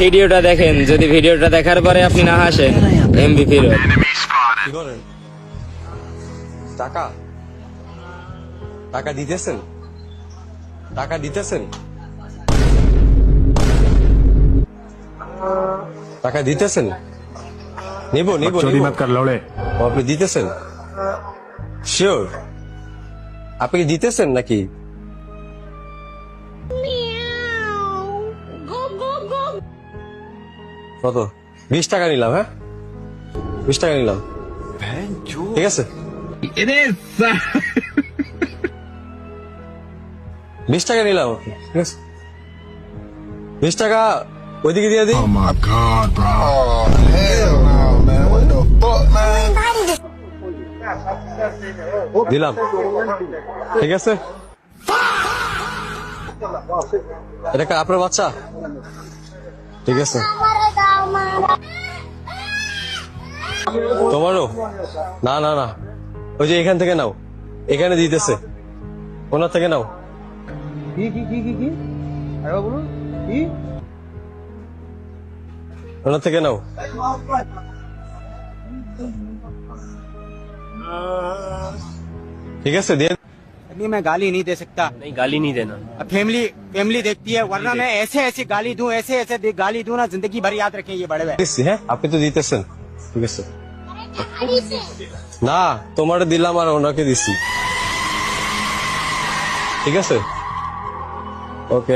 ভিডিওটা দেখেন, যদি ভিডিওটা দেখার পরে আপনি না হাসেন এমবি ফিরত। কি করেন? টাকা টাকা দিতেছেন? টাকা দিতেছেন? টাকা দিতেছেন? নিব নিব चोरी নিব। मत कर लौड़े। ও, আপনি দিতেছেন? শিওর? আপনি কি দিতেছেন নাকি? কত? 20 টাকা নিলাম। হ্যাঁ, 20 টাকা নিলাম। ঠিক আছে, 20 টাকা নিলাম। ঠিক আছে, 20 টাকা ওইদিকে দিয়ে দিই। Oh my God, bro. Hell no, man. What the fuck, man? দিলাম। ঠিক আছে, এটা কি আপনার বাচ্চা? ঠিক আছে, তোমারও? না না না, ওই যে এখান থেকে নাও, এখানে দিতেছে, ওনার থেকে নাও। ওনার থেকে নাও। ঠিক আছে, দিয়ে अभी मैं गाली नहीं दे सकता। नहीं, गाली नहीं देना। फैमिली फैमिली देखती है, वरना मैं ऐसे ऐसे गाली दूं, ऐसे ऐसे गाली दूं ना, जिंदगी भर याद रखें ये बड़े भाई। দিচ্ছি। হ্যাঁ, আপনি তো দিতেছেন। ঠিক আছে, না তোমার দিলাম আর ওনাকে দিচ্ছি। ঠিক আছে, ওকে।